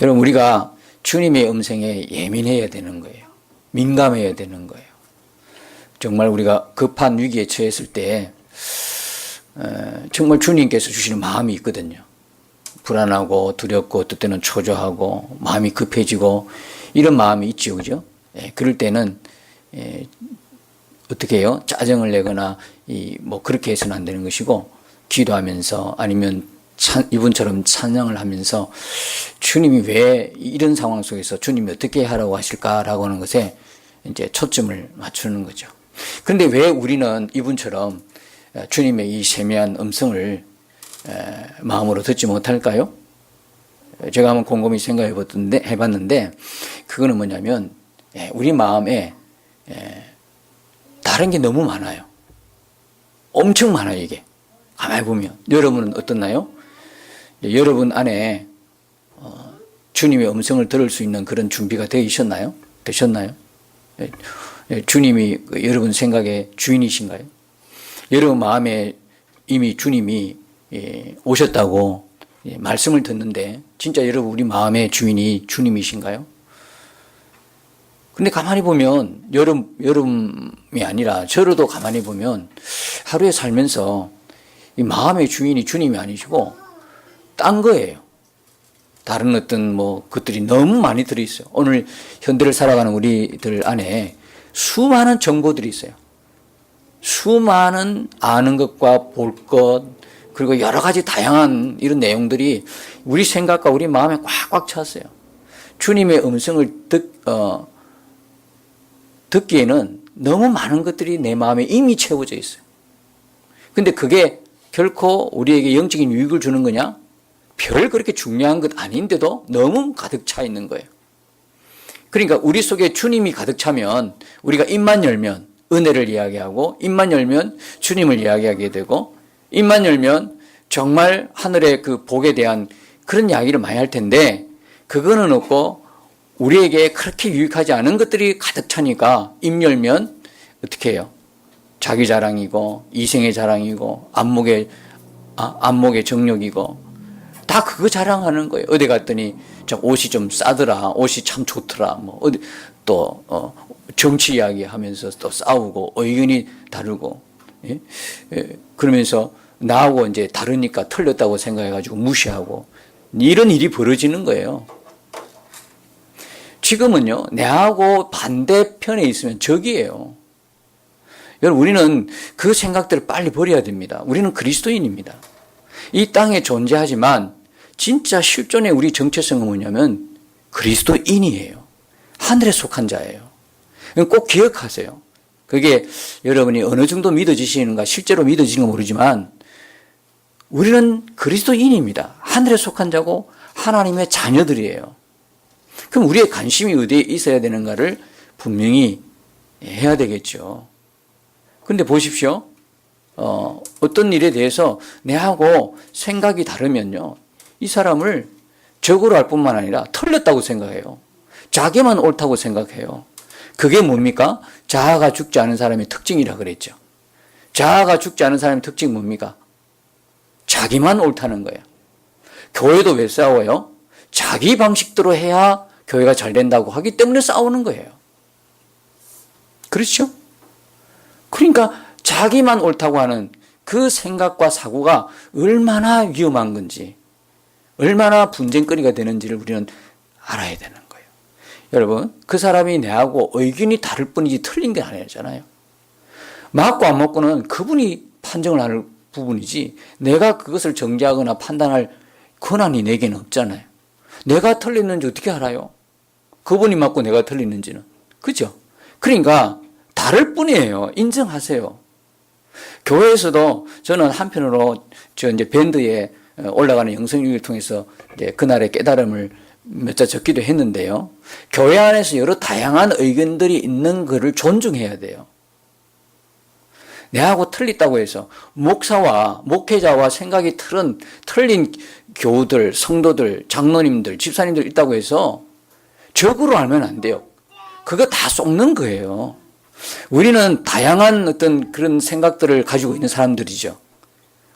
여러분, 우리가 주님의 음성에 예민해야 되는 거예요. 민감해야 되는 거예요. 정말 우리가 급한 위기에 처했을 때 정말 주님께서 주시는 마음이 있거든요. 불안하고 두렵고 어떨 때는 초조하고 마음이 급해지고 이런 마음이 있죠, 그죠? 그럴 때는 어떻게 해요? 짜증을 내거나 뭐 그렇게 해서는 안 되는 것이고, 기도하면서 아니면 이분처럼 찬양을 하면서 주님이 왜 이런 상황 속에서 주님이 어떻게 하라고 하실까라고 하는 것에 이제 초점을 맞추는 거죠. 그런데 왜 우리는 이분처럼 주님의 이 세미한 음성을 마음으로 듣지 못할까요? 제가 한번 곰곰이 해봤는데 그거는 뭐냐면 우리 마음에 다른 게 너무 많아요. 엄청 많아요, 이게. 가만히 보면. 여러분은 어떻나요? 여러분 안에 주님의 음성을 들을 수 있는 그런 준비가 되셨나요? 주님이 여러분 생각의 주인이신가요? 여러분 마음에 이미 주님이 오셨다고 말씀을 듣는데 진짜 여러분 우리 마음의 주인이 주님이신가요? 근데 가만히 보면 여러분이 아니라 저로도 가만히 보면 하루에 살면서 이 마음의 주인이 주님이 아니시고 딴 거예요. 다른 어떤 것들이 너무 많이 들어있어요. 오늘 현대를 살아가는 우리들 안에 수많은 정보들이 있어요. 수많은 아는 것과 볼 것, 그리고 여러 가지 다양한 이런 내용들이 우리 생각과 우리 마음에 꽉꽉 찼어요. 주님의 음성을 듣기에는 너무 많은 것들이 내 마음에 이미 채워져 있어요. 근데 그게 결코 우리에게 영적인 유익을 주는 거냐? 별 그렇게 중요한 것 아닌데도 너무 가득 차 있는 거예요. 그러니까 우리 속에 주님이 가득 차면 우리가 입만 열면 은혜를 이야기하고, 입만 열면 주님을 이야기하게 되고, 입만 열면 정말 하늘의 그 복에 대한 그런 이야기를 많이 할 텐데, 그거는 없고 우리에게 그렇게 유익하지 않은 것들이 가득 차니까 입 열면 어떻게 해요? 자기 자랑이고 이생의 자랑이고 안목의 정욕이고 다 그거 자랑하는 거예요. 어디 갔더니 옷이 좀 싸더라, 옷이 참 좋더라, 어디 또 정치 이야기하면서 또 싸우고 의견이 다르고, 그러면서 나하고 이제 다르니까 틀렸다고 생각해가지고 무시하고 이런 일이 벌어지는 거예요. 지금은요, 내하고 반대편에 있으면 적이에요. 여러분, 우리는 그 생각들을 빨리 버려야 됩니다. 우리는 그리스도인입니다. 이 땅에 존재하지만 진짜 실존의 우리 정체성은 뭐냐면 그리스도인이에요. 하늘에 속한 자예요. 꼭 기억하세요. 그게 여러분이 어느 정도 믿어지시는가, 실제로 믿어지는 건 모르지만 우리는 그리스도인입니다. 하늘에 속한 자고 하나님의 자녀들이에요. 그럼 우리의 관심이 어디에 있어야 되는가를 분명히 해야 되겠죠. 근데 보십시오. 어떤 일에 대해서 내하고 생각이 다르면요, 이 사람을 적으로 할 뿐만 아니라 틀렸다고 생각해요. 자기만 옳다고 생각해요. 그게 뭡니까? 자아가 죽지 않은 사람의 특징이라 그랬죠. 자아가 죽지 않은 사람의 특징이 뭡니까? 자기만 옳다는 거예요. 교회도 왜 싸워요? 자기 방식대로 해야 교회가 잘 된다고 하기 때문에 싸우는 거예요. 그렇죠? 그러니까 자기만 옳다고 하는 그 생각과 사고가 얼마나 위험한 건지, 얼마나 분쟁거리가 되는지를 우리는 알아야 되는 거예요. 여러분, 그 사람이 내하고 의견이 다를 뿐이지 틀린 게 아니잖아요. 맞고 안 맞고는 그분이 판정을 할 부분이지 내가 그것을 정죄하거나 판단할 권한이 내게는 없잖아요. 내가 틀렸는지 어떻게 알아요? 그분이 맞고 내가 틀렸는지는. 그죠? 그러니까 다를 뿐이에요. 인정하세요. 교회에서도 저는 한편으로 이제 밴드에 올라가는 영성일기를 통해서 이제 그날의 깨달음을 몇 자 적기도 했는데요. 교회 안에서 여러 다양한 의견들이 있는 것을 존중해야 돼요. 내하고 틀렸다고 해서 목사와 목회자와 생각이 틀린 교우들, 성도들, 장로님들, 집사님들 있다고 해서 적으로 알면 안 돼요. 그거 다 속는 거예요. 우리는 다양한 어떤 그런 생각들을 가지고 있는 사람들이죠.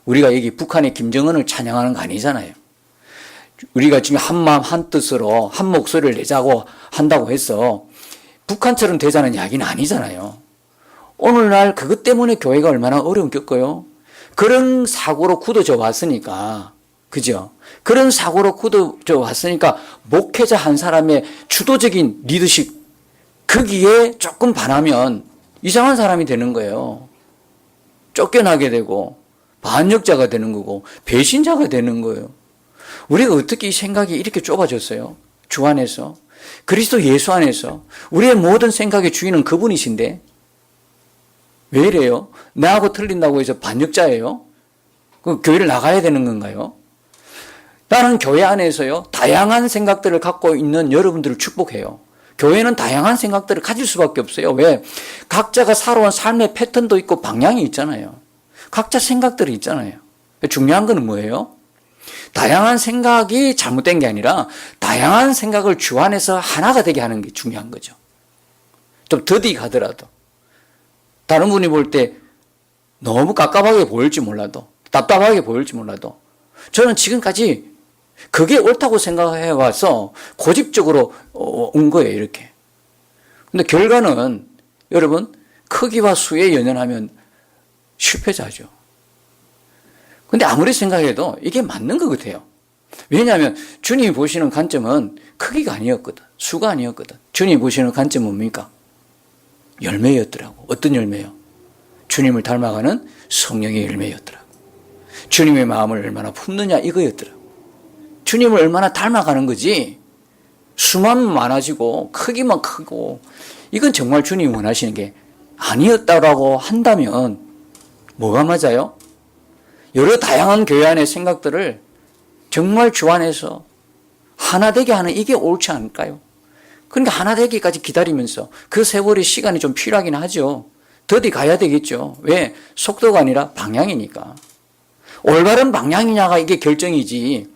우리가 여기 북한의 김정은을 찬양하는 거 아니잖아요. 우리가 지금 한 마음 한 뜻으로 한 목소리를 내자고 한다고 해서 북한처럼 되자는 이야기는 아니잖아요. 오늘날 그것 때문에 교회가 얼마나 어려움 겪어요. 그런 사고로 굳어져 왔으니까, 그죠? 그런 사고로 굳어져 왔으니까 목회자 한 사람의 주도적인 리더십, 거기에 조금 반하면 이상한 사람이 되는 거예요. 쫓겨나게 되고 반역자가 되는 거고 배신자가 되는 거예요. 우리가 어떻게 이 생각이 이렇게 좁아졌어요? 주 안에서, 그리스도 예수 안에서 우리의 모든 생각의 주인은 그분이신데 왜 이래요? 나하고 틀린다고 해서 반역자예요? 그 교회를 나가야 되는 건가요? 나는 교회 안에서요, 다양한 생각들을 갖고 있는 여러분들을 축복해요. 교회는 다양한 생각들을 가질 수밖에 없어요. 왜? 각자가 살아온 삶의 패턴도 있고 방향이 있잖아요. 각자 생각들이 있잖아요. 중요한 건 뭐예요? 다양한 생각이 잘못된 게 아니라 다양한 생각을 주 안에서 하나가 되게 하는 게 중요한 거죠. 좀 더디 가더라도. 다른 분이 볼 때 너무 깝깝하게 보일지 몰라도, 답답하게 보일지 몰라도, 저는 지금까지 그게 옳다고 생각해 와서 고집적으로 온 거예요, 이렇게. 근데 결과는 여러분, 크기와 수에 연연하면 실패자죠. 근데 아무리 생각해도 이게 맞는 것 같아요. 왜냐하면 주님이 보시는 관점은 크기가 아니었거든. 수가 아니었거든. 주님이 보시는 관점은 뭡니까? 열매였더라고. 어떤 열매요? 주님을 닮아가는 성령의 열매였더라고. 주님의 마음을 얼마나 품느냐 이거였더라고. 주님을 얼마나 닮아가는 거지, 수만 많아지고 크기만 크고, 이건 정말 주님이 원하시는 게 아니었다라고 한다면 뭐가 맞아요? 여러 다양한 교회 안의 생각들을 정말 주 안에서 하나 되게 하는 이게 옳지 않을까요? 그러니까 하나 되기까지 기다리면서 그 세월의 시간이 좀 필요하긴 하죠. 더디 가야 되겠죠. 왜? 속도가 아니라 방향이니까. 올바른 방향이냐가 이게 결정이지,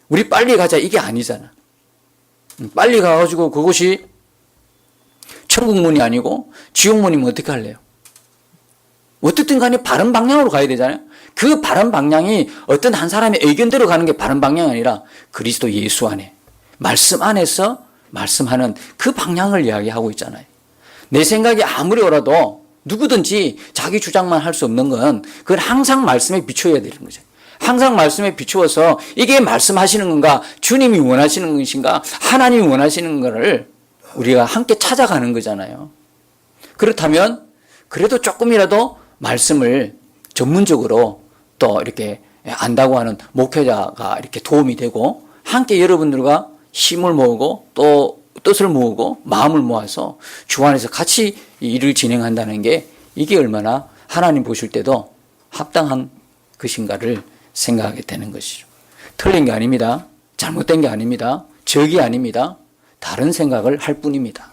우리 빨리 가자 이게 아니잖아. 빨리 가가지고 그곳이 천국문이 아니고 지옥문이면 어떻게 할래요? 어쨌든 간에 바른 방향으로 가야 되잖아요. 그 바른 방향이 어떤 한 사람의 의견대로 가는 게 바른 방향이 아니라 그리스도 예수 안에, 말씀 안에서 말씀하는 그 방향을 이야기하고 있잖아요. 내 생각이 아무리 옳아도 누구든지 자기 주장만 할 수 없는 건 그건 항상 말씀에 비춰야 되는 거죠. 항상 말씀에 비추어서 이게 말씀하시는 건가, 주님이 원하시는 것인가, 하나님이 원하시는 것을 우리가 함께 찾아가는 거잖아요. 그렇다면 그래도 조금이라도 말씀을 전문적으로 또 이렇게 안다고 하는 목회자가 이렇게 도움이 되고, 함께 여러분들과 힘을 모으고 또 뜻을 모으고 마음을 모아서 주 안에서 같이 일을 진행한다는 게 이게 얼마나 하나님 보실 때도 합당한 것인가를 생각하게 되는 것이죠. 틀린 게 아닙니다. 잘못된 게 아닙니다. 적이 아닙니다. 다른 생각을 할 뿐입니다.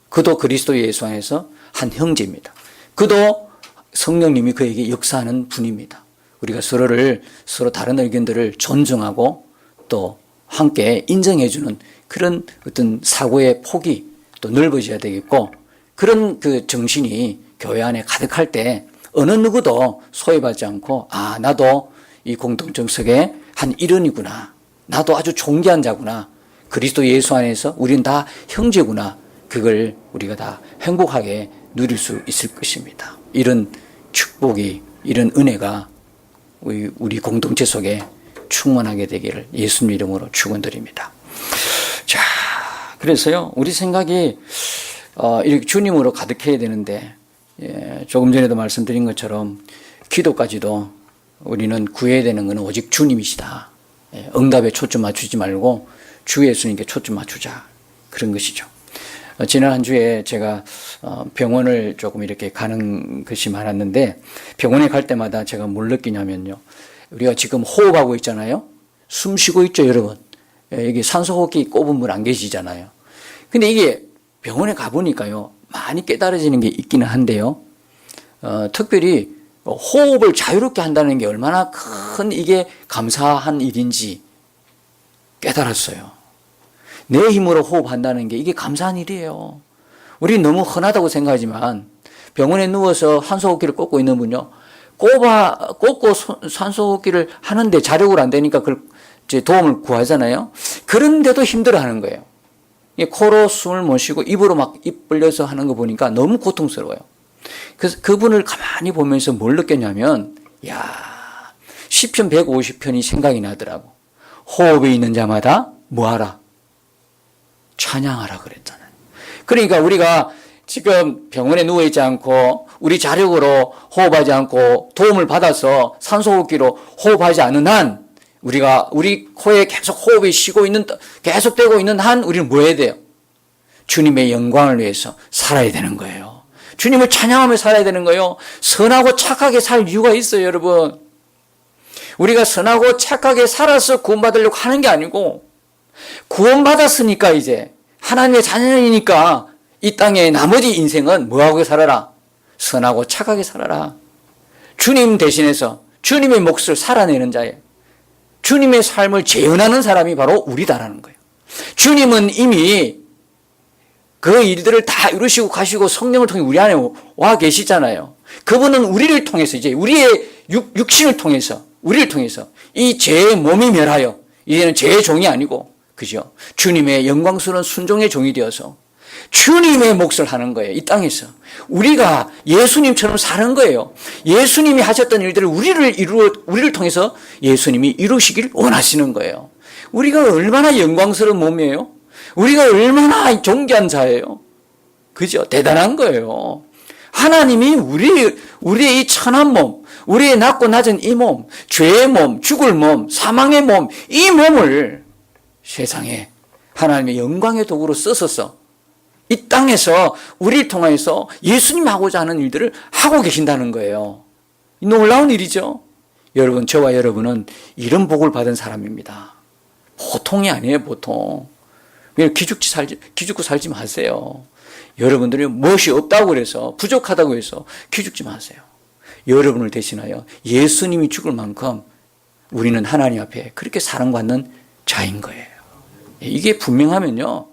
그도 그리스도 예수 안에서 한 형제입니다. 그도 성령님이 그에게 역사하는 분입니다. 우리가 서로 다른 의견들을 존중하고 또 함께 인정해주는 그런 어떤 사고의 폭이 또 넓어져야 되겠고, 그런 그 정신이 교회 안에 가득할 때 어느 누구도 소외받지 않고, 아, 나도 이 공동체 속의 한 일원이구나, 나도 아주 존귀한 자구나, 그리스도 예수 안에서 우리는 다 형제구나, 그걸 우리가 다 행복하게 누릴 수 있을 것입니다. 이런 축복이, 이런 은혜가 우리 공동체 속에 충만하게 되기를 예수님 이름으로 축원드립니다. 자, 그래서요, 우리 생각이 이렇게 주님으로 가득해야 되는데, 조금 전에도 말씀드린 것처럼 기도까지도 우리는 구해야 되는 것은 오직 주님이시다. 응답에 초점 맞추지 말고 주 예수님께 초점 맞추자, 그런 것이죠. 지난 한 주에 제가 병원을 조금 이렇게 가는 것이 많았는데, 병원에 갈 때마다 제가 뭘 느끼냐면요, 우리가 지금 호흡하고 있잖아요. 숨 쉬고 있죠, 여러분. 여기 산소호흡기 꼽은 분 안 계시잖아요. 근데 이게 병원에 가보니까요, 많이 깨달아지는 게 있기는 한데요. 특별히 호흡을 자유롭게 한다는 게 얼마나 큰 이게 감사한 일인지 깨달았어요. 내 힘으로 호흡한다는 게 이게 감사한 일이에요. 우리 너무 흔하다고 생각하지만 병원에 누워서 산소호흡기를 꽂고 있는 분요, 꽂고 산소호흡기를 하는데 자력으로 안 되니까 그걸 이제 도움을 구하잖아요. 그런데도 힘들어하는 거예요. 코로 숨을 못 쉬고 입으로 막 입 벌려서 하는 거 보니까 너무 고통스러워요. 그래서 그분을 가만히 보면서 뭘 느꼈냐면, 시편 150편이 생각이 나더라고. 호흡이 있는 자마다 뭐하라? 찬양하라 그랬잖아요. 그러니까 우리가 지금 병원에 누워있지 않고 우리 자력으로 호흡하지 않고 도움을 받아서 산소호흡기로 호흡하지 않는 한, 우리 코에 계속 호흡이 계속되고 있는 한 우리는 뭐 해야 돼요? 주님의 영광을 위해서 살아야 되는 거예요. 주님을 찬양하며 살아야 되는 거예요. 선하고 착하게 살 이유가 있어요, 여러분. 우리가 선하고 착하게 살아서 구원받으려고 하는 게 아니고, 구원받았으니까 이제 하나님의 자녀이니까 이 땅의 나머지 인생은 뭐하고 살아라? 선하고 착하게 살아라. 주님 대신해서 주님의 몫을 살아내는 자예요. 주님의 삶을 재현하는 사람이 바로 우리다라는 거예요. 주님은 이미 그 일들을 다 이루시고 가시고 성령을 통해 우리 안에 와 계시잖아요. 그분은 우리를 통해서, 이제 우리의 육신을 통해서, 우리를 통해서 이 죄의 몸이 멸하여 이제는 죄의 종이 아니고, 그죠? 주님의 영광스러운 순종의 종이 되어서 주님의 몫을 하는 거예요. 이 땅에서 우리가 예수님처럼 사는 거예요. 예수님이 하셨던 일들을 우리를 통해서 예수님이 이루시길 원하시는 거예요. 우리가 얼마나 영광스러운 몸이에요. 우리가 얼마나 존귀한 자예요. 그죠? 대단한 거예요. 하나님이 우리의 이 천한 몸, 우리의 낮고 낮은 이 몸, 죄의 몸, 죽을 몸, 사망의 몸, 이 몸을 세상에 하나님의 영광의 도구로 쓰셔서 이 땅에서 우리를 통해서 예수님 하고자 하는 일들을 하고 계신다는 거예요. 놀라운 일이죠. 여러분, 저와 여러분은 이런 복을 받은 사람입니다. 보통이 아니에요, 보통. 기죽고 살지 마세요. 여러분들이 무엇이 없다고 그래서, 부족하다고 해서 기죽지 마세요. 여러분을 대신하여 예수님이 죽을 만큼 우리는 하나님 앞에 그렇게 사랑받는 자인 거예요. 이게 분명하면요,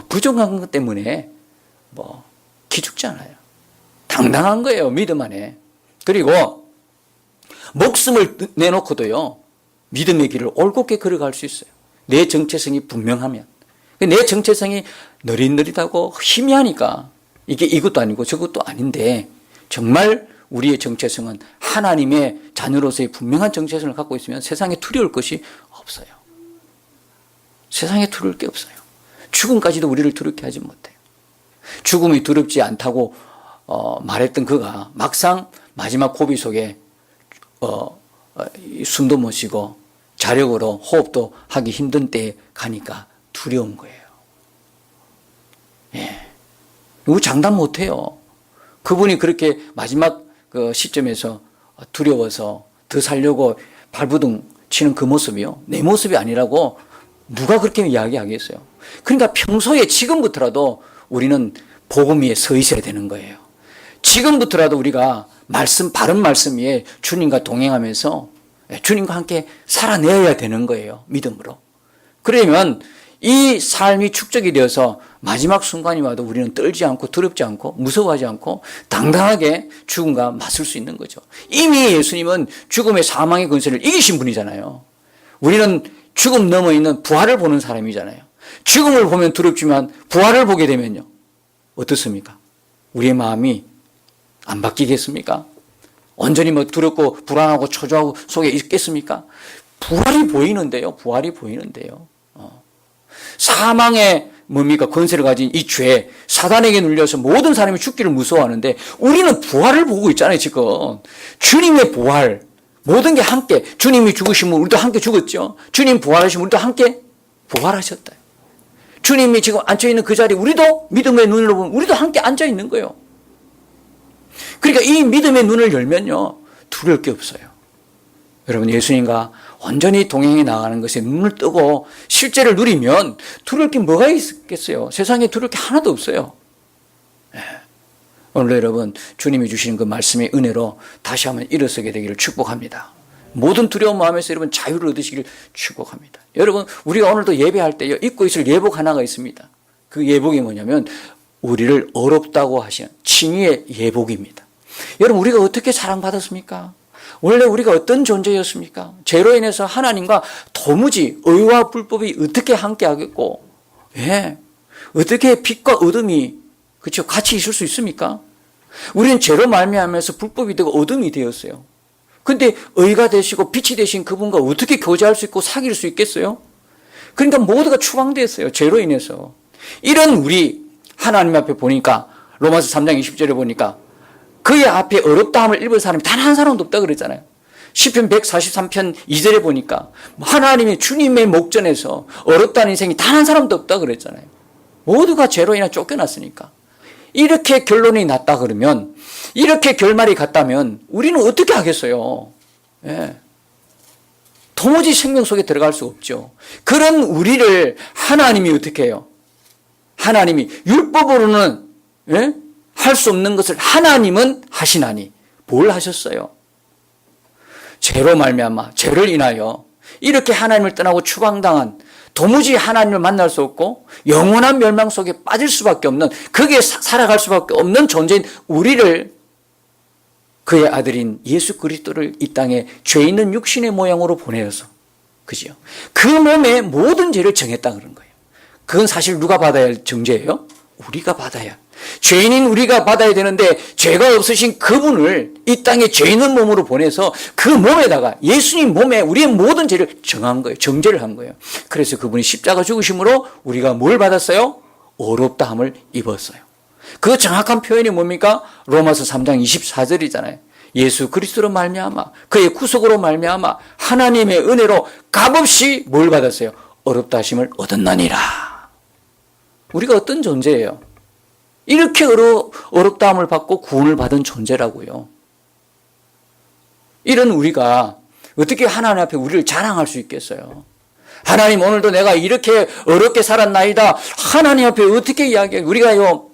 부족한 것 때문에 기죽지 않아요. 당당한 거예요, 믿음 안에. 그리고 목숨을 내놓고도요, 믿음의 길을 올곧게 걸어갈 수 있어요. 내 정체성이 분명하면. 내 정체성이 느릿느릿하고 희미하니까 이게 이것도 아니고 저것도 아닌데, 정말 우리의 정체성은 하나님의 자녀로서의 분명한 정체성을 갖고 있으면 세상에 두려울 것이 없어요. 세상에 두려울 게 없어요. 죽음까지도 우리를 두렵게 하지 못해요. 죽음이 두렵지 않다고 말했던 그가 막상 마지막 고비 속에 숨도 못 쉬고 자력으로 호흡도 하기 힘든 때에 가니까 두려운 거예요. 이거 장담 못해요. 그분이 그렇게 마지막 그 시점에서 두려워서 더 살려고 발부둥 치는 그 모습이요, 내 모습이 아니라고 누가 그렇게 이야기하겠어요. 그러니까 평소에 지금부터라도 우리는 복음 위에 서 있어야 되는 거예요. 지금부터라도 우리가 바른 말씀 위에 주님과 동행하면서 주님과 함께 살아내야 되는 거예요. 믿음으로. 그러면 이 삶이 축적이 되어서 마지막 순간이 와도 우리는 떨지 않고 두렵지 않고 무서워하지 않고 당당하게 죽음과 맞설 수 있는 거죠. 이미 예수님은 죽음의 사망의 권세를 이기신 분이잖아요. 우리는 죽음 넘어 있는 부활을 보는 사람이잖아요. 죽음을 보면 두렵지만 부활을 보게 되면요, 어떻습니까? 우리의 마음이 안 바뀌겠습니까? 온전히 두렵고 불안하고 초조하고 속에 있겠습니까? 부활이 보이는데요. 사망의 뭡니까? 권세를 가진 이 죄, 사단에게 눌려서 모든 사람이 죽기를 무서워하는데 우리는 부활을 보고 있잖아요, 지금. 주님의 부활. 모든 게 함께, 주님이 죽으시면 우리도 함께 죽었죠. 주님 부활하시면 우리도 함께 부활하셨다. 주님이 지금 앉아있는 그 자리에 우리도 믿음의 눈으로 보면 우리도 함께 앉아있는 거예요. 그러니까 이 믿음의 눈을 열면요, 두려울 게 없어요. 여러분, 예수님과 온전히 동행해 나가는 것에 눈을 뜨고 실제를 누리면 두려울 게 뭐가 있겠어요? 세상에 두려울 게 하나도 없어요. 오늘 여러분, 주님이 주시는 그 말씀의 은혜로 다시 한번 일어서게 되기를 축복합니다. 모든 두려운 마음에서 여러분 자유를 얻으시기를 축복합니다. 여러분, 우리가 오늘도 예배할 때요, 입고 있을 예복 하나가 있습니다. 그 예복이 뭐냐면 우리를 어렵다고 하시는 칭의의 예복입니다. 여러분, 우리가 어떻게 사랑받았습니까? 원래 우리가 어떤 존재였습니까? 죄로 인해서 하나님과 도무지 의와 불법이 어떻게 함께 하겠고, 예, 어떻게 빛과 어둠이 그렇죠 같이 있을 수 있습니까? 우리는 죄로 말미암아서 불법이 되고 어둠이 되었어요. 근데 의가 되시고 빛이 되신 그분과 어떻게 교제할 수 있고 사귈 수 있겠어요? 그러니까 모두가 추방됐어요. 죄로 인해서. 이런 우리 하나님 앞에 보니까 로마서 3장 20절에 보니까 그의 앞에 어렵다함을 입을 사람이 단 한 사람도 없다 그랬잖아요. 시편 143편 2절에 보니까 하나님이 주님의 목전에서 어렵다는 인생이 단 한 사람도 없다 그랬잖아요. 모두가 죄로 인해 쫓겨났으니까. 이렇게 결론이 났다 그러면, 이렇게 결말이 같다면 우리는 어떻게 하겠어요? 예. 도무지 생명 속에 들어갈 수 없죠. 그런 우리를 하나님이 어떻게 해요? 하나님이 율법으로는 예? 할 수 없는 것을 하나님은 하시나니 뭘 하셨어요? 죄로 말미암아 죄를 인하여 이렇게 하나님을 떠나고 추방당한 도무지 하나님을 만날 수 없고 영원한 멸망 속에 빠질 수밖에 없는, 거기에 살아갈 수밖에 없는 존재인 우리를 그의 아들인 예수 그리스도를 이 땅에 죄 있는 육신의 모양으로 보내어서, 그죠? 그 몸에 모든 죄를 정했다 그런 거예요. 그건 사실 누가 받아야 할 정죄예요? 우리가 받아야. 죄인인 우리가 받아야 되는데 죄가 없으신 그분을 이 땅에 죄 있는 몸으로 보내서 그 몸에다가 예수님 몸에 우리의 모든 죄를 정한 거예요. 정죄를 한 거예요. 그래서 그분이 십자가 죽으심으로 우리가 뭘 받았어요? 어렵다함을 입었어요. 그 정확한 표현이 뭡니까? 로마서 3장 24절이잖아요. 예수 그리스도로 말미암아 그의 구속으로 말미암아 하나님의 은혜로 값없이 뭘 받았어요? 어렵다 하심을 얻었나니라. 우리가 어떤 존재예요? 이렇게 어렵다함을 받고 구원을 받은 존재라고요. 이런 우리가 어떻게 하나님 앞에 우리를 자랑할 수 있겠어요? 하나님 오늘도 내가 이렇게 어렵게 살았나이다. 하나님 앞에 어떻게 이야기해요? 우리가요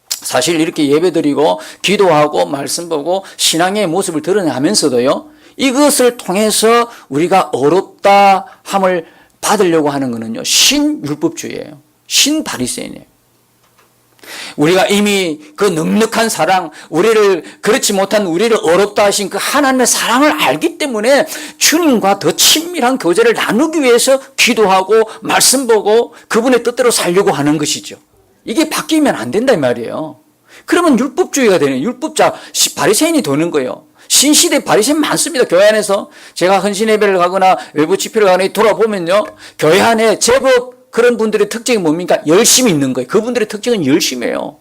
사실 이렇게 예배드리고 기도하고 말씀 보고 신앙의 모습을 드러내면서도요, 이것을 통해서 우리가 어렵다 함을 받으려고 하는 것은요 신율법주의예요. 신바리새인이에요. 우리가 이미 그 넉넉한 사랑, 우리를 그렇지 못한 우리를 어렵다 하신 그 하나님의 사랑을 알기 때문에 주님과 더 친밀한 교제를 나누기 위해서 기도하고 말씀 보고 그분의 뜻대로 살려고 하는 것이죠. 이게 바뀌면 안 된다 이 말이에요. 그러면 율법주의가 되는, 율법자 바리새인이 되는 거예요. 신시대 바리새인 많습니다. 교회 안에서 제가 헌신 예배를 가거나 외부 집회를 가거나 돌아보면요, 교회 안에 제법 그런 분들의 특징이 뭡니까? 열심히 있는 거예요. 그분들의 특징은 열심이에요.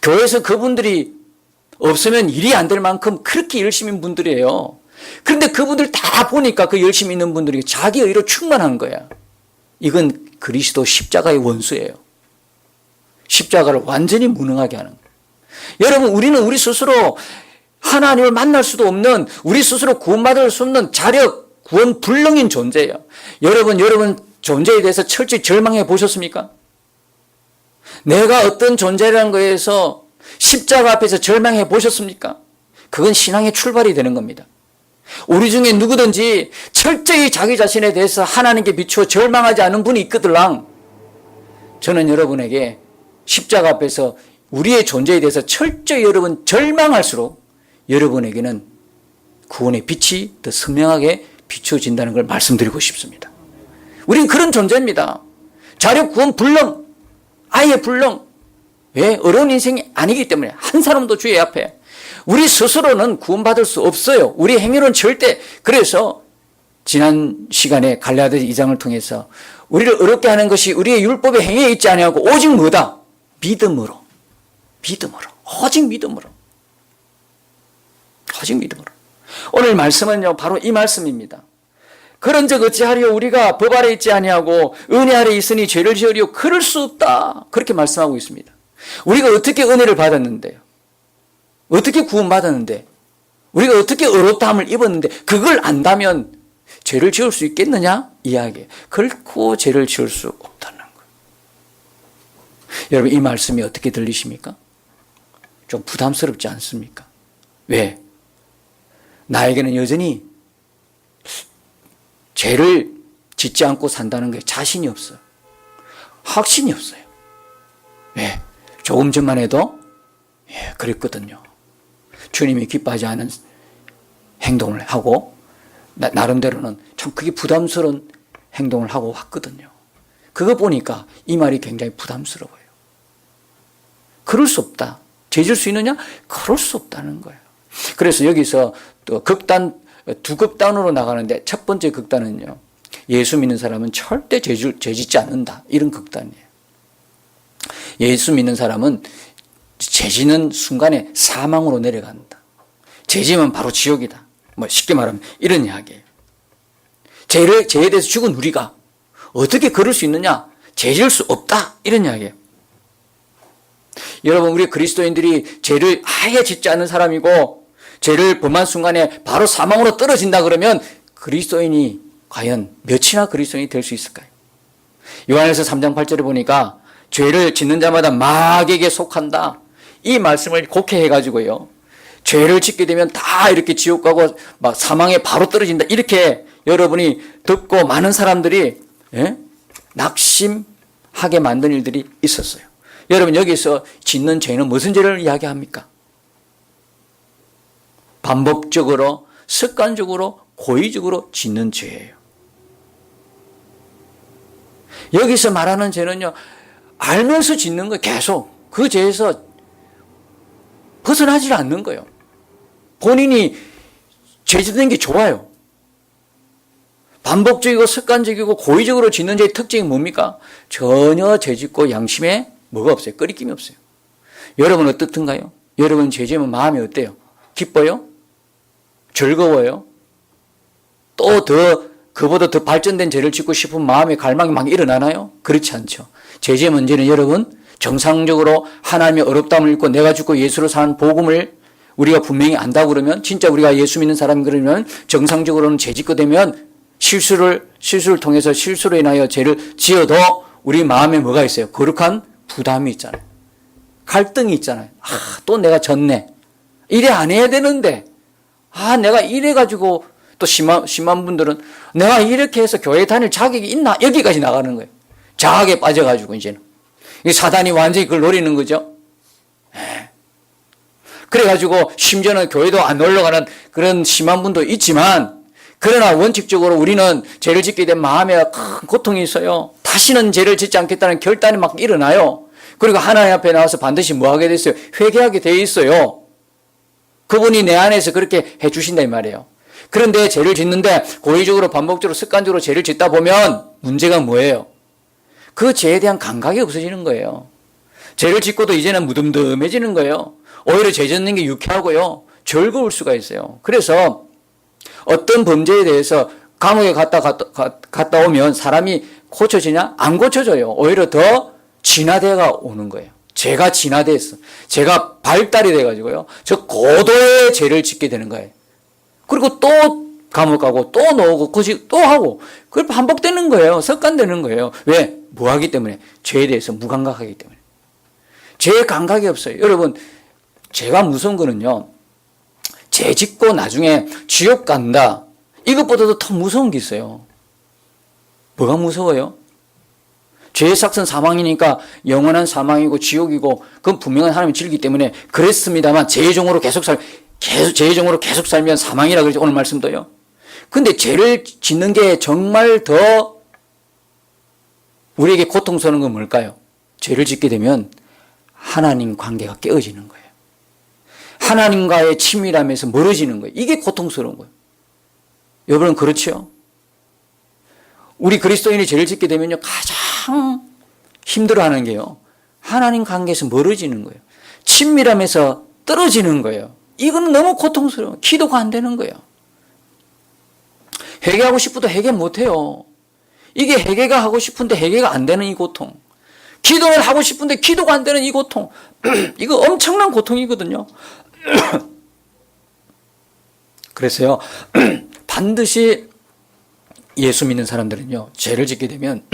교회에서 그분들이 없으면 일이 안 될 만큼 그렇게 열심인 분들이에요. 그런데 그분들 다 보니까 그 열심히 있는 분들이 자기 의로 충만한 거야. 이건 그리스도 십자가의 원수예요. 십자가를 완전히 무능하게 하는 거예요. 여러분, 우리는 우리 스스로 하나님을 만날 수도 없는, 우리 스스로 구원받을 수 없는 자력, 구원 불능인 존재예요. 여러분 존재에 대해서 철저히 절망해 보셨습니까? 내가 어떤 존재라는 거에서 십자가 앞에서 절망해 보셨습니까? 그건 신앙의 출발이 되는 겁니다. 우리 중에 누구든지 철저히 자기 자신에 대해서 하나님께 비추어 절망하지 않은 분이 있거들랑, 저는 여러분에게 십자가 앞에서 우리의 존재에 대해서 철저히 여러분 절망할수록 여러분에게는 구원의 빛이 더 선명하게 비춰진다는 걸 말씀드리고 싶습니다. 우린 그런 존재입니다. 자력 구원 불능, 아예 불능. 왜? 어려운 인생이 아니기 때문에. 한 사람도 주의 앞에 우리 스스로는 구원받을 수 없어요. 우리 행위로는 절대. 그래서 지난 시간에 갈라디아 2장을 통해서 우리를 어렵게 하는 것이 우리의 율법의 행위에 있지 아니하고 오직 뭐다? 믿음으로. 오직 믿음으로. 오늘 말씀은요 바로 이 말씀입니다. 그런즉 어찌하리요? 우리가 법 아래 있지 아니하고 은혜 아래 있으니 죄를 지으리요? 그럴 수 없다. 그렇게 말씀하고 있습니다. 우리가 어떻게 은혜를 받았는데요? 어떻게 구원받았는데? 우리가 어떻게 어렵다함을 입었는데 그걸 안다면 죄를 지을 수 있겠느냐? 이야기예요. 결코 죄를 지을 수 없다는 거예요. 여러분, 이 말씀이 어떻게 들리십니까? 좀 부담스럽지 않습니까? 왜? 나에게는 여전히 죄를 짓지 않고 산다는 게 자신이 없어요. 확신이 없어요. 왜? 조금 전만 해도 그랬거든요. 주님이 기뻐하지 않은 행동을 하고 나름대로는 참 그게 부담스러운 행동을 하고 왔거든요. 그거 보니까 이 말이 굉장히 부담스러워요. 그럴 수 없다. 죄질 수 있느냐? 그럴 수 없다는 거예요. 그래서 여기서 또 두 극단으로 나가는데 첫 번째 극단은요. 예수 믿는 사람은 절대 죄 짓지 않는다. 이런 극단이에요. 예수 믿는 사람은 죄 짓는 순간에 사망으로 내려간다. 죄 지으면 바로 지옥이다. 쉽게 말하면 이런 이야기예요. 죄에 대해서 죽은 우리가 어떻게 그럴 수 있느냐? 죄 지을 수 없다. 이런 이야기예요. 여러분, 우리 그리스도인들이 죄를 아예 짓지 않는 사람이고 죄를 범한 순간에 바로 사망으로 떨어진다 그러면 그리스도인이 과연 몇이나 그리스도인이 될 수 있을까요? 요한일서 3장 8절에 보니까 죄를 짓는 자마다 마귀에게 속한다. 이 말씀을 곡해해가지고요. 죄를 짓게 되면 다 이렇게 지옥 가고 막 사망에 바로 떨어진다. 이렇게 여러분이 듣고 많은 사람들이 낙심하게 만든 일들이 있었어요. 여러분, 여기서 짓는 죄는 무슨 죄를 이야기합니까? 반복적으로, 습관적으로, 고의적으로 짓는 죄예요. 여기서 말하는 죄는요, 알면서 짓는 거예요. 계속 그 죄에서 벗어나질 않는 거예요. 본인이 죄 짓는 게 좋아요. 반복적이고 습관적이고 고의적으로 짓는 죄의 특징이 뭡니까? 전혀 죄 짓고 양심에 뭐가 없어요. 꺼리낌이 없어요. 여러분 어떻든가요? 여러분 죄 지으면 마음이 어때요? 기뻐요? 즐거워요? 또 그보다 더 발전된 죄를 짓고 싶은 마음의 갈망이 막 일어나나요? 그렇지 않죠. 죄의 문제는 여러분 정상적으로 하나님의 어렵다함을 읽고 내가 죽고 예수로 사는 복음을 우리가 분명히 안다고 그러면, 진짜 우리가 예수 믿는 사람이 그러면 정상적으로는 죄 짓고 되면 실수를 통해서 실수로 인하여 죄를 지어도 우리 마음에 뭐가 있어요? 거룩한 부담이 있잖아요. 갈등이 있잖아요. 또 내가 졌네. 이래 안 해야 되는데, 내가 이래가지고, 또 심한 분들은 내가 이렇게 해서 교회 다닐 자격이 있나? 여기까지 나가는 거예요. 자학에 빠져가지고 이제는. 사단이 완전히 그걸 노리는 거죠. 그래가지고 심지어는 교회도 안 놀러 가는 그런 심한 분도 있지만, 그러나 원칙적으로 우리는 죄를 짓게 된 마음에 큰 고통이 있어요. 다시는 죄를 짓지 않겠다는 결단이 막 일어나요. 그리고 하나님 앞에 나와서 반드시 뭐 하게 됐어요? 회개하게 돼 있어요. 그분이 내 안에서 그렇게 해 주신다 이 말이에요. 그런데 죄를 짓는데 고의적으로 반복적으로 습관적으로 죄를 짓다 보면 문제가 뭐예요? 그 죄에 대한 감각이 없어지는 거예요. 죄를 짓고도 이제는 무덤덤해지는 거예요. 오히려 죄 짓는 게 유쾌하고요. 즐거울 수가 있어요. 그래서 어떤 범죄에 대해서 감옥에 갔다 오면 사람이 고쳐지냐? 안 고쳐져요. 오히려 더 진화되어가 오는 거예요. 죄가 진화됐어. 죄가 발달이 돼가지고요. 저 고도의 죄를 짓게 되는 거예요. 그리고 또 감옥 가고 또 나오고 또 하고 그걸 반복되는 거예요. 습관되는 거예요. 왜? 뭐 하기 때문에? 죄에 대해서 무감각하기 때문에. 죄의 감각이 없어요. 여러분, 죄가 무서운 거는요. 죄 짓고 나중에 지옥 간다. 이것보다도 더 무서운 게 있어요. 뭐가 무서워요? 죄의 삭은 사망이니까 영원한 사망이고 지옥이고 그건 분명한 하나님의 진리이기 때문에 그랬습니다만 죄의 종으로 계속 살면 사망이라 그러죠. 오늘 말씀도요. 근데 죄를 짓는 게 정말 더 우리에게 고통스러운 건 뭘까요? 죄를 짓게 되면 하나님 관계가 깨어지는 거예요. 하나님과의 친밀함에서 멀어지는 거예요. 이게 고통스러운 거예요. 여러분 그렇죠? 우리 그리스도인이 죄를 짓게 되면요 가장 힘들어하는 게요 하나님 관계에서 멀어지는 거예요. 친밀함에서 떨어지는 거예요. 이건 너무 고통스러워요. 기도가 안 되는 거예요. 회개하고 싶어도 회개 못해요. 이게 회개가 하고 싶은데 회개가 안 되는 이 고통, 기도를 하고 싶은데 기도가 안 되는 이 고통, 이거 엄청난 고통이거든요. 그래서요 반드시 예수 믿는 사람들은요 죄를 짓게 되면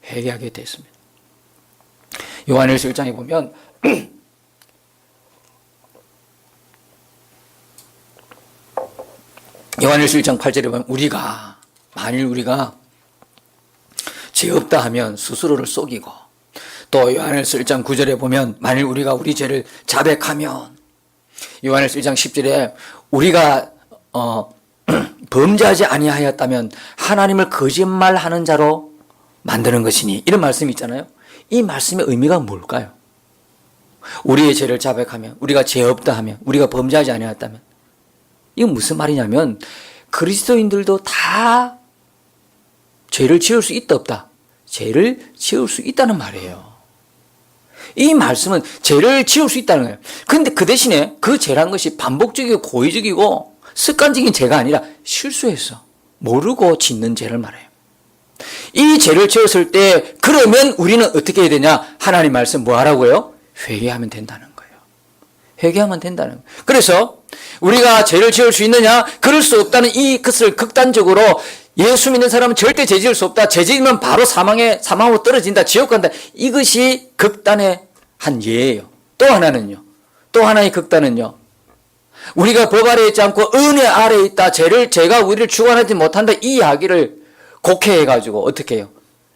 회개하게 되어 있습니다. 요한일서 1장에 보면 요한일서 1장 8절에 보면 만일 우리가 죄 없다 하면 스스로를 속이고, 또 요한일서 1장 9절에 보면 만일 우리가 우리 죄를 자백하면, 요한일서 1장 10절에 우리가 범죄하지 아니하였다면 하나님을 거짓말하는 자로 만드는 것이니, 이런 말씀이 있잖아요. 이 말씀의 의미가 뭘까요? 우리의 죄를 자백하면, 우리가 죄 없다 하면, 우리가 범죄하지 아니하였다면, 이건 무슨 말이냐면 그리스도인들도 다 죄를 지을 수 있다 없다? 죄를 지을 수 있다는 말이에요. 이 말씀은 죄를 지을 수 있다는 거예요. 그런데 그 대신에 그 죄란 것이 반복적이고 고의적이고 습관적인 죄가 아니라 실수해서 모르고 짓는 죄를 말해요. 이 죄를 지었을 때 그러면 우리는 어떻게 해야 되냐? 하나님 말씀 뭐 하라고요? 회개하면 된다는 거예요. 회개하면 된다는 거예요. 그래서 우리가 죄를 지을 수 있느냐? 그럴 수 없다는 이 것을 극단적으로, 예수 믿는 사람은 절대 죄 지을 수 없다. 죄 지으면 바로 사망으로 떨어진다. 지옥 간다. 이것이 극단의 한 예예요. 또 하나는요. 또 하나의 극단은요. 우리가 법 아래에 있지 않고 은혜 아래에 있다. 죄가 우리를 주관하지 못한다. 이 이야기를 곡해해가지고 어떻게 해요?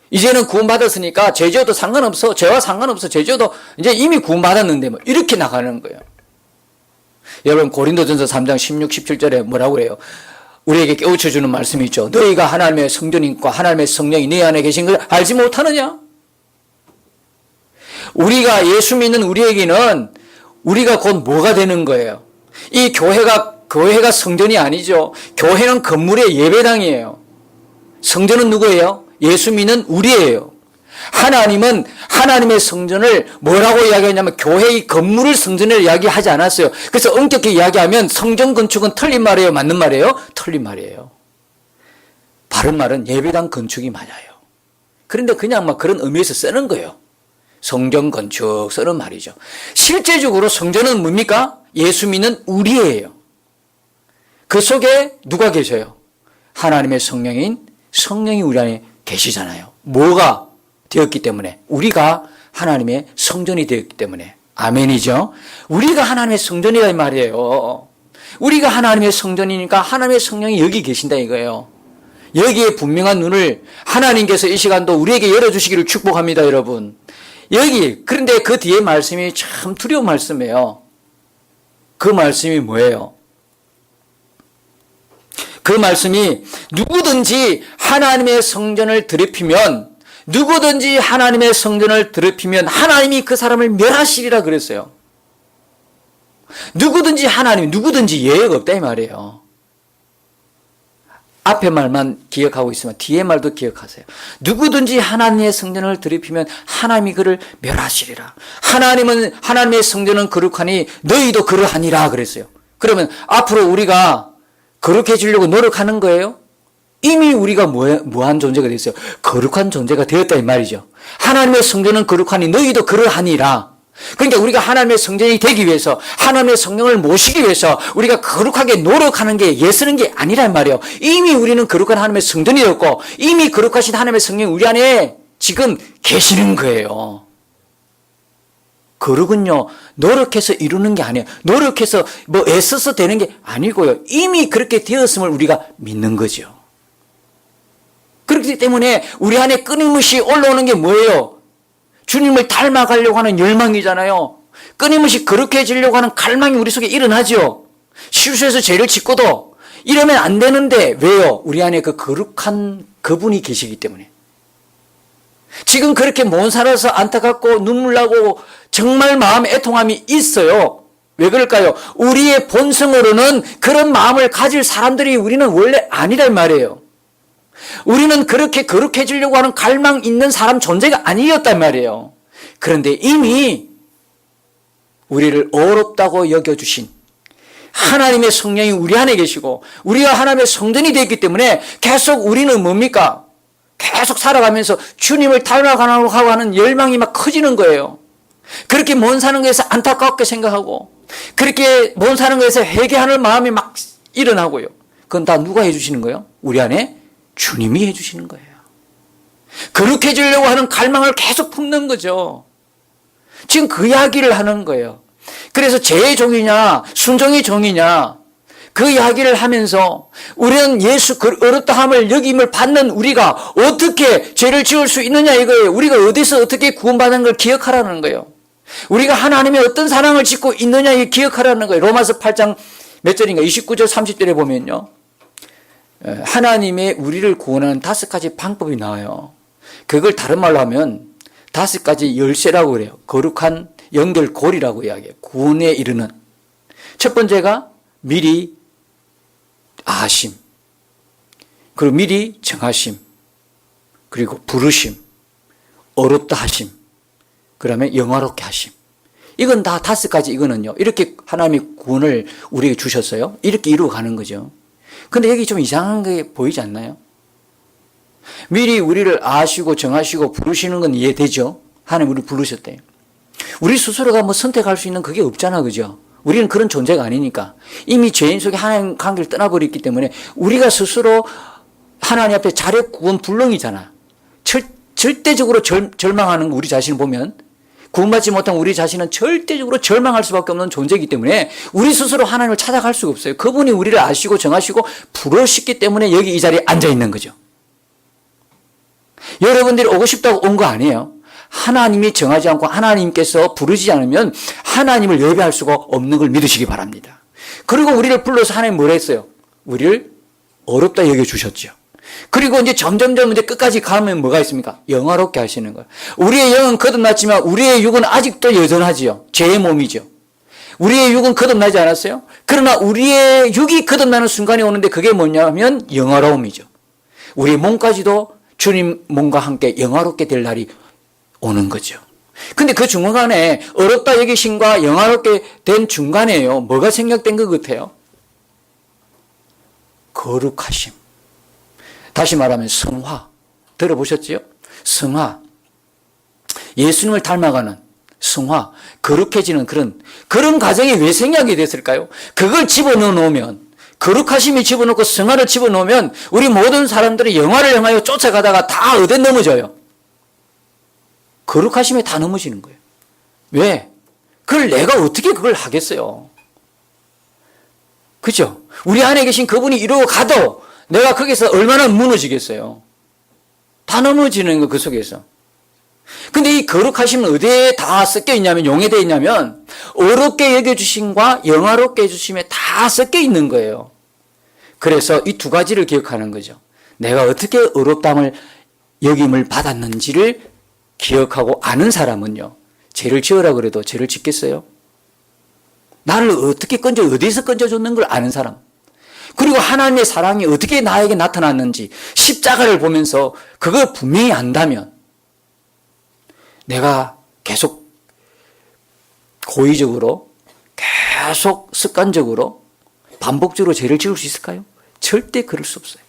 이제는 구원받았으니까 죄 지어도 상관없어. 죄와 상관없어. 죄 지어도 이제 이미 구원받았는데 뭐 이렇게 나가는 거예요. 여러분 고린도전서 3장 16, 17절에 뭐라고 그래요? 우리에게 깨우쳐주는 말씀이 있죠. 너희가 하나님의 성전이니까 하나님의 성령이 네 안에 계신 걸 알지 못하느냐? 우리가 예수 믿는 우리에게는 우리가 곧 뭐가 되는 거예요? 이 교회가 성전이 아니죠. 교회는 건물의 예배당이에요. 성전은 누구예요? 예수 믿는 우리예요. 하나님은 하나님의 성전을 뭐라고 이야기하냐면 교회의 건물을 성전이라고 이야기하지 않았어요. 그래서 엄격히 이야기하면 성전 건축은 틀린 말이에요? 맞는 말이에요? 틀린 말이에요. 바른 말은 예배당 건축이 맞아요. 그런데 그냥 막 그런 의미에서 쓰는 거예요. 성전 건축 쓰는 말이죠. 실제적으로 성전은 뭡니까? 예수 믿는 우리예요. 그 속에 누가 계셔요? 하나님의 성령이 우리 안에 계시잖아요. 뭐가 되었기 때문에? 우리가 하나님의 성전이 되었기 때문에. 아멘이죠? 우리가 하나님의 성전이라 이 말이에요. 우리가 하나님의 성전이니까 하나님의 성령이 여기 계신다 이거예요. 여기에 분명한 눈을 하나님께서 이 시간도 우리에게 열어주시기를 축복합니다, 여러분. 그런데 그 뒤에 말씀이 참 두려운 말씀이에요. 그 말씀이 뭐예요? 그 말씀이 누구든지 하나님의 성전을 더럽히면 하나님이 그 사람을 멸하시리라 그랬어요. 누구든지 예외가 없다 이 말이에요. 앞에 말만 기억하고 있으면 뒤에 말도 기억하세요. 누구든지 하나님의 성전을 더럽히면 하나님이 그를 멸하시리라. 하나님의 성전은 거룩하니 너희도 그러하니라 그랬어요. 그러면 앞으로 우리가 거룩해지려고 노력하는 거예요? 이미 우리가 뭐한 존재가 됐어요? 거룩한 존재가 되었다 이 말이죠. 하나님의 성전은 거룩하니 너희도 그러하니라. 그러니까 우리가 하나님의 성전이 되기 위해서, 하나님의 성령을 모시기 위해서 우리가 거룩하게 노력하는 게 예쓰는 게 아니란 말이에요. 이미 우리는 거룩한 하나님의 성전이 되었고 이미 거룩하신 하나님의 성령이 우리 안에 지금 계시는 거예요. 거룩은요, 노력해서 이루는 게 아니에요. 노력해서 애써서 되는 게 아니고요. 이미 그렇게 되었음을 우리가 믿는 거죠. 그렇기 때문에 우리 안에 끊임없이 올라오는 게 뭐예요? 주님을 닮아가려고 하는 열망이잖아요. 끊임없이 거룩해지려고 하는 갈망이 우리 속에 일어나죠. 실수해서 죄를 짓고도 이러면 안 되는데 왜요? 우리 안에 그 거룩한 그분이 계시기 때문에. 지금 그렇게 못 살아서 안타깝고 눈물 나고 정말 마음에 애통함이 있어요. 왜 그럴까요? 우리의 본성으로는 그런 마음을 가질 사람들이 우리는 원래 아니란 말이에요. 우리는 그렇게 거룩해지려고 하는 갈망 있는 사람 존재가 아니었단 말이에요. 그런데 이미 우리를 어렵다고 여겨주신 하나님의 성령이 우리 안에 계시고 우리가 하나님의 성전이 되었기 때문에 계속 우리는 뭡니까? 계속 살아가면서 주님을 닮아가려고 하는 열망이 막 커지는 거예요. 그렇게 못 사는 것에서 안타깝게 생각하고 그렇게 못 사는 것에서 회개하는 마음이 막 일어나고요. 그건 다 누가 해주시는 거예요? 우리 안에 주님이 해주시는 거예요. 거룩해지려고 하는 갈망을 계속 품는 거죠. 지금 그 이야기를 하는 거예요. 그래서 죄의 종이냐 순종의 종이냐 그 이야기를 하면서 우리는 예수 어렵다함을 여김을 받는 우리가 어떻게 죄를 지을 수 있느냐 이거예요. 우리가 어디서 어떻게 구원받은 걸 기억하라는 거예요. 우리가 하나님의 어떤 사랑을 짓고 있느냐 이걸 기억하라는 거예요. 로마서 8장 몇 절인가 29절 30절에 보면요. 하나님의 우리를 구원하는 5가지 방법이 나와요. 그걸 다른 말로 하면 5가지 열쇠라고 그래요. 거룩한 연결고리라고 이야기해요. 구원에 이르는. 첫 번째가 미리 아심, 그리고 미리 정하심, 그리고 부르심, 어렵다 하심, 그 다음에 영화롭게 하심. 이건 다 5가지 이거는요. 이렇게 하나님이 구원을 우리에게 주셨어요. 이렇게 이루어가는 거죠. 근데 여기 좀 이상한 게 보이지 않나요? 미리 우리를 아시고 정하시고 부르시는 건 이해되죠? 하나님 우리를 부르셨대요. 우리 스스로가 뭐 선택할 수 있는 그게 없잖아, 그죠? 우리는 그런 존재가 아니니까. 이미 죄인 속에 하나님 관계를 떠나버렸기 때문에 우리가 스스로 하나님 앞에 자력 구원 불능이잖아. 절대적으로 절망하는 우리 자신을 보면 구원받지 못한 우리 자신은 절대적으로 절망할 수밖에 없는 존재이기 때문에 우리 스스로 하나님을 찾아갈 수가 없어요. 그분이 우리를 아시고 정하시고 부르셨기 때문에 여기 이 자리에 앉아 있는 거죠. 여러분들이 오고 싶다고 온 거 아니에요. 하나님이 정하지 않고 하나님께서 부르지 않으면 하나님을 예배할 수가 없는 걸 믿으시기 바랍니다. 그리고 우리를 불러서 하나님 뭘 했어요? 우리를 어렵다 여겨주셨죠. 그리고 이제 점점점 이제 끝까지 가면 뭐가 있습니까? 영화롭게 하시는 거예요. 우리의 영은 거듭났지만 우리의 육은 아직도 여전하지요. 죄의 몸이죠. 우리의 육은 거듭나지 않았어요? 그러나 우리의 육이 거듭나는 순간이 오는데 그게 뭐냐면 영화로움이죠. 우리 몸까지도 주님 몸과 함께 영화롭게 될 날이 오는 거죠. 근데 그 중간에 어렵다 여기심과 영화롭게 된 중간에요. 뭐가 생략된 것 같아요? 거룩하심. 다시 말하면 성화. 들어보셨지요? 성화. 예수님을 닮아가는 성화. 거룩해지는 그런 과정이 왜 생략이 됐을까요? 그걸 집어넣어 놓으면, 거룩하심이 집어넣고 성화를 집어넣으면 우리 모든 사람들이 영화를 향하여 쫓아가다가 다 얻어 넘어져요. 거룩하심에 다 넘어지는 거예요. 왜? 그걸 내가 어떻게 그걸 하겠어요? 그죠? 우리 안에 계신 그분이 이루어 가도 내가 거기서 얼마나 무너지겠어요? 다 넘어지는 거 그 속에서. 근데 이 거룩하심은 어디에 다 섞여 있냐면, 용해되어 있냐면 어렵게 여겨주심과 영화롭게 해주심에 다 섞여 있는 거예요. 그래서 이 2가지를 기억하는 거죠. 내가 어떻게 어렵담을 여김을 받았는지를 기억하고 아는 사람은요, 죄를 지으라 그래도 죄를 짓겠어요? 나를 어떻게 어디서 건져줬는 걸 아는 사람. 그리고 하나님의 사랑이 어떻게 나에게 나타났는지 십자가를 보면서 그걸 분명히 안다면 내가 계속 고의적으로, 계속 습관적으로, 반복적으로 죄를 지을 수 있을까요? 절대 그럴 수 없어요.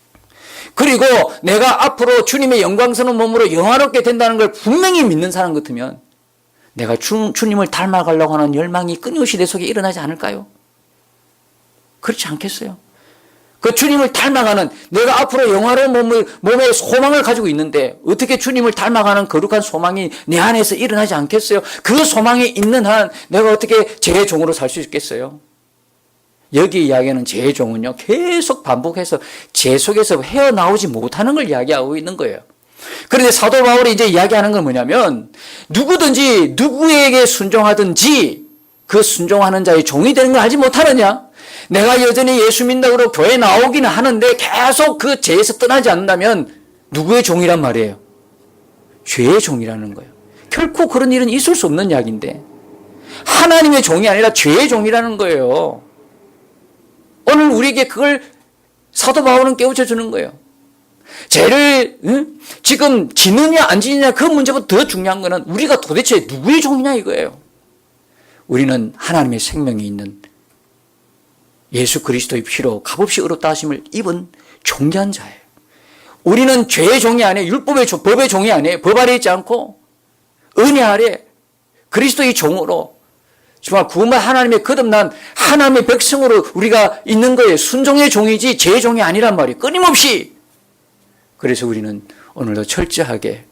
그리고 내가 앞으로 주님의 영광스러운 몸으로 영화롭게 된다는 걸 분명히 믿는 사람 같으면 내가 주님을 닮아가려고 하는 열망이 끊임없이 내 속에 일어나지 않을까요? 그렇지 않겠어요? 그 주님을 닮아가는, 내가 앞으로 영화로운 몸에 소망을 가지고 있는데 어떻게 주님을 닮아가는 거룩한 소망이 내 안에서 일어나지 않겠어요? 그 소망이 있는 한 내가 어떻게 죄의 종으로 살 수 있겠어요? 여기 이야기하는 죄의 종은요, 계속 반복해서 죄 속에서 헤어나오지 못하는 걸 이야기하고 있는 거예요. 그런데 사도 바울이 이제 이야기하는 건 뭐냐면, 누구든지 누구에게 순종하든지 그 순종하는 자의 종이 되는 걸 알지 못하느냐? 내가 여전히 예수 믿는다고 교회 나오기는 하는데 계속 그 죄에서 떠나지 않는다면 누구의 종이란 말이에요? 죄의 종이라는 거예요. 결코 그런 일은 있을 수 없는 이야기인데 하나님의 종이 아니라 죄의 종이라는 거예요. 오늘 우리에게 그걸 사도 바울은 깨우쳐 주는 거예요. 죄를 지금 지느냐 안 지느냐 그 문제보다 더 중요한 거는 우리가 도대체 누구의 종이냐 이거예요. 우리는 하나님의 생명이 있는 예수 그리스도의 피로 값없이 의롭다 하심을 입은 존귀한 자예요. 우리는 죄의 종이 아니에요. 법의 종이 아니에요. 법 아래 있지 않고 은혜 아래 그리스도의 종으로 정말 구원받은 하나님의 거듭난 하나님의 백성으로 우리가 있는 거예요. 순종의 종이지 죄의 종이 아니란 말이에요. 끊임없이. 그래서 우리는 오늘도 철저하게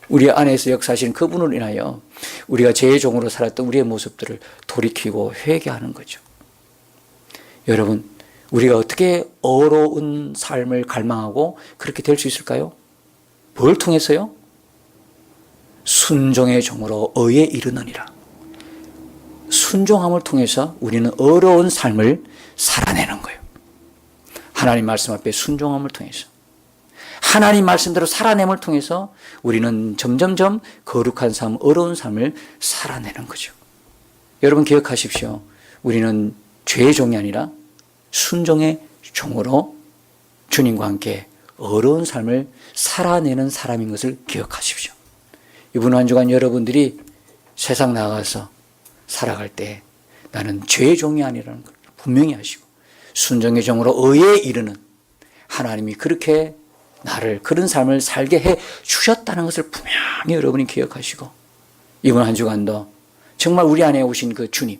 우리 안에서 역사하신 그분으로 인하여 우리가 죄의 종으로 살았던 우리의 모습들을 돌이키고 회개하는 거죠. 여러분, 우리가 어떻게 어려운 삶을 갈망하고 그렇게 될 수 있을까요? 뭘 통해서요? 순종의 종으로 의에 이르느니라. 순종함을 통해서 우리는 어려운 삶을 살아내는 거예요. 하나님 말씀 앞에 순종함을 통해서 하나님 말씀대로 살아냄을 통해서 우리는 점점점 거룩한 삶, 어려운 삶을 살아내는 거죠. 여러분 기억하십시오. 우리는 죄의 종이 아니라 순종의 종으로 주님과 함께 어려운 삶을 살아내는 사람인 것을 기억하십시오. 이번 한 주간 여러분들이 세상 나가서 살아갈 때 나는 죄의 종이 아니라는 걸 분명히 하시고 순종의 종으로 의에 이르는 하나님이 그렇게 나를 그런 삶을 살게 해 주셨다는 것을 분명히 여러분이 기억하시고 이번 한 주간도 정말 우리 안에 오신 그 주님,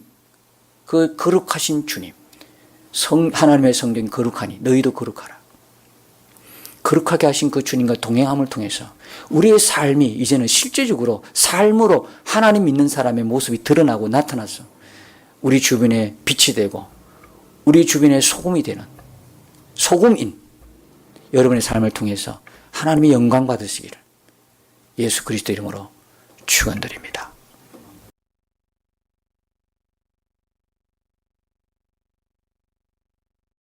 그 거룩하신 주님, 하나님의 성경 거룩하니 너희도 거룩하라. 거룩하게 하신 그 주님과 동행함을 통해서 우리의 삶이 이제는 실제적으로 삶으로 하나님 믿는 사람의 모습이 드러나고 나타나서 우리 주변에 빛이 되고 우리 주변에 소금이 되는 소금인 여러분의 삶을 통해서 하나님의 영광 받으시기를 예수 그리스도 이름으로 축원드립니다.